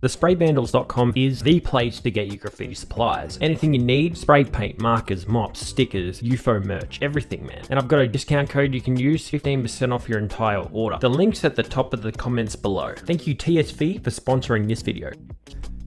Spraybandles.com is the place to get your graffiti supplies. Anything you need, spray paint, markers, mops, stickers, Youfo merch, everything, man. And I've got a discount code you can use, 15% off your entire order. The link's at the top of the comments below. Thank you TSV for sponsoring this video.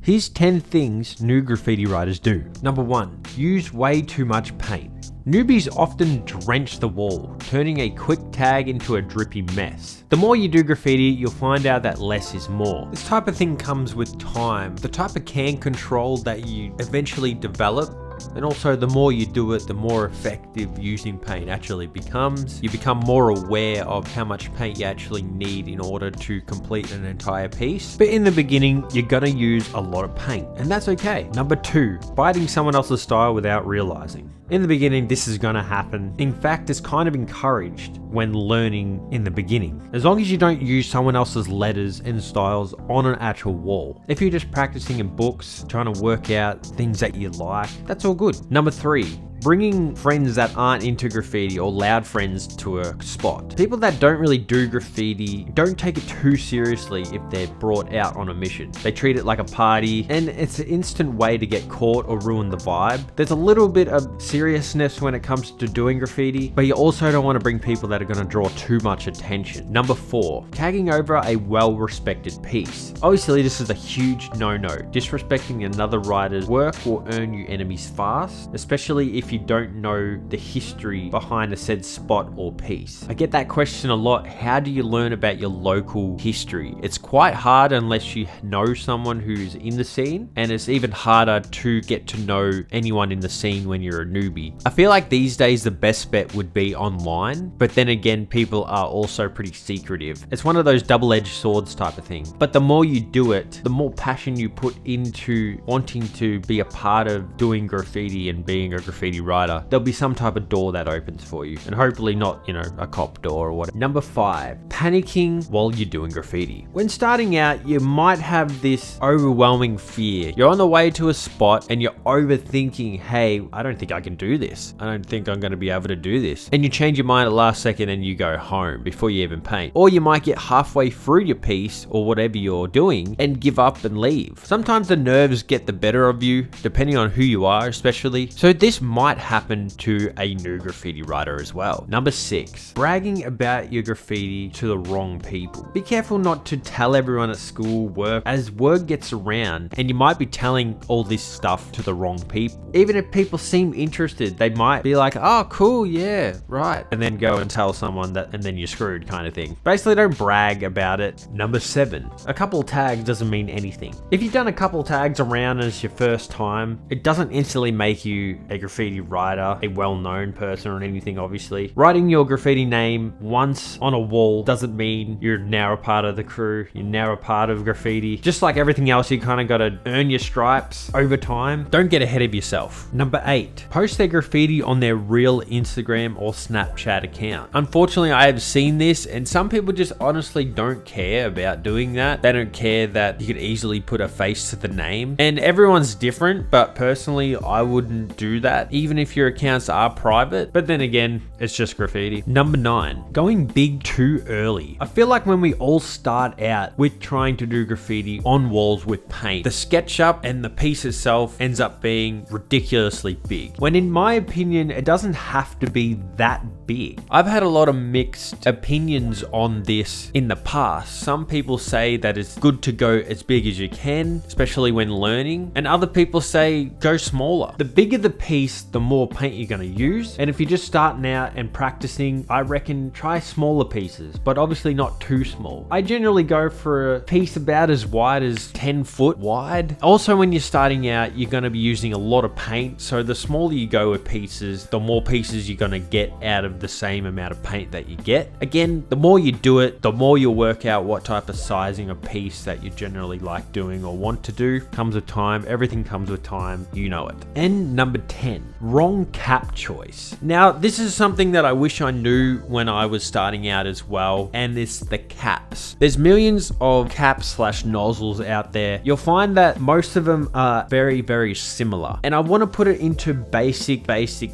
Here's 10 things new graffiti writers do. Number 1, use way too much paint. Newbies often drench the wall, turning a quick tag into a drippy mess. The more you do graffiti, you'll find out that less is more. This type of thing comes with time. The type of can control that you eventually develop, and also the more you do it, the more effective using paint actually becomes. You become more aware of how much paint you actually need in order to complete an entire piece. But in the beginning, you're gonna use a lot of paint, and that's okay. Number 2, biting someone else's style without realizing. In the beginning, this is gonna happen. In fact, it's kind of encouraged when learning in the beginning. As long as you don't use someone else's letters and styles on an actual wall. If you're just practicing in books, trying to work out things that you like, that's all good. Number 3, bringing friends that aren't into graffiti or loud friends to a spot. People that don't really do graffiti don't take it too seriously if they're brought out on a mission. They treat it like a party, and it's an instant way to get caught or ruin the vibe. There's a little bit of seriousness when it comes to doing graffiti, but you also don't want to bring people that are going to draw too much attention. Number 4, tagging over a well-respected piece. Obviously, this is a huge no-no. Disrespecting another writer's work will earn you enemies fast, especially if you don't know the history behind a said spot or piece. I get that question a lot. How do you learn about your local history? It's quite hard unless you know someone who's in the scene, and it's even harder to get to know anyone in the scene when you're a newbie. I feel like these days the best bet would be online, but then again, people are also pretty secretive. It's one of those double-edged swords type of thing. But the more you do it, the more passion you put into wanting to be a part of doing graffiti and being a graffiti writer, there'll be some type of door that opens for you, and hopefully not, a cop door or whatever. Number 5, panicking while you're doing graffiti. When starting out, you might have this overwhelming fear. You're on the way to a spot and you're overthinking, hey, I don't think I can do this. I don't think I'm going to be able to do this. And you change your mind at last second and you go home before you even paint. Or you might get halfway through your piece or whatever you're doing and give up and leave. Sometimes the nerves get the better of you, depending on who you are especially. So this might happen to a new graffiti writer as well. Number 6, bragging about your graffiti to the wrong people. Be careful not to tell everyone at school, work, as word gets around, and you might be telling all this stuff to the wrong people. Even if people seem interested, they might be like, oh cool, yeah, right, and then go and tell someone that, and then you're screwed kind of thing. Basically, don't brag about it. Number 7, a couple tags doesn't mean anything. If you've done a couple tags around as your first time, it doesn't instantly make you a graffiti writer, a well-known person or anything, obviously. Writing your graffiti name once on a wall doesn't mean you're now a part of the crew, you're now a part of graffiti. Just like everything else, you kind of got to earn your stripes over time. Don't get ahead of yourself. Number 8, post their graffiti on their real Instagram or Snapchat account. Unfortunately, I have seen this, and some people just honestly don't care about doing that. They don't care that you could easily put a face to the name, and everyone's different, but personally, I wouldn't do that, even if your accounts are private. But then again, it's just graffiti. Number 9, going big too early. I feel like when we all start out with trying to do graffiti on walls with paint, the SketchUp and the piece itself ends up being ridiculously big, when in my opinion, it doesn't have to be that big. I've had a lot of mixed opinions on this in the past. Some people say that it's good to go as big as you can, especially when learning, and other people say go smaller. The bigger the piece, the more paint you're going to use, and if you're just starting out and practicing, I reckon try smaller pieces, but obviously not too small. I generally go for a piece about as wide as 10 foot wide. Also, when you're starting out, you're going to be using a lot of paint, so the smaller you go with pieces, the more pieces you're going to get out of the same amount of paint that you get. Again, the more you do it, the more you'll work out what type of sizing of piece that you generally like doing or want to do. Comes with time. Everything comes with time. You know it. And number 10, wrong cap choice. Now, this is something that I wish I knew when I was starting out as well, and it's the caps. There's millions of caps / nozzles out there. You'll find that most of them are very, very similar. And I want to put it into basic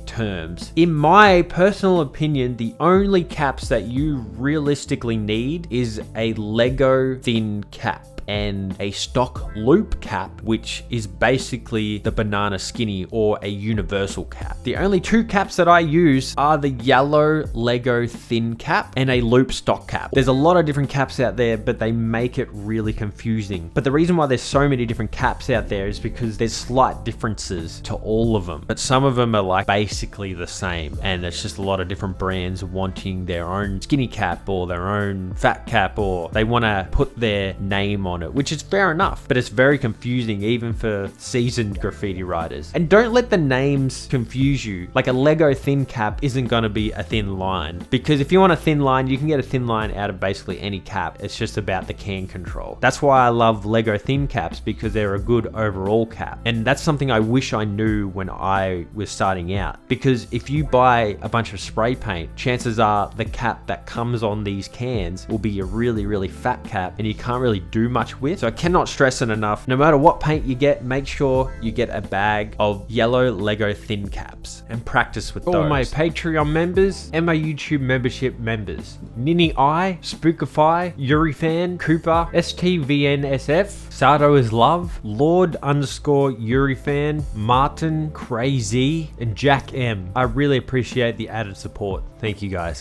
terms. In my personal opinion, the only caps that you realistically need is a Lego thin cap. and a stock loop cap, which is basically the banana skinny or a universal cap. The only two caps that I use are the yellow Lego thin cap and a loop stock cap. There's a lot of different caps out there, but they make it really confusing. But the reason why there's so many different caps out there is because there's slight differences to all of them, but some of them are like basically the same, and it's just a lot of different brands wanting their own skinny cap or their own fat cap, or they want to put their name on it, which is fair enough, but it's very confusing even for seasoned graffiti writers. And don't let the names confuse you. Like a Lego thin cap isn't going to be a thin line, because if you want a thin line, you can get a thin line out of basically any cap. It's just about the can control. That's why I love Lego thin caps, because they're a good overall cap. And that's something I wish I knew when I was starting out, because if you buy a bunch of spray paint, chances are the cap that comes on these cans will be a really fat cap and you can't really do much with. So I cannot stress it enough. No matter what paint you get, make sure you get a bag of yellow Lego thin caps and practice with those. All my Patreon members and my YouTube membership members: Nini I, Spookify, Yurifan, Cooper, STVNSF, Sato is Love, Lord_Yurifan, Martin, Crazy, and Jack M. I really appreciate the added support. Thank you guys.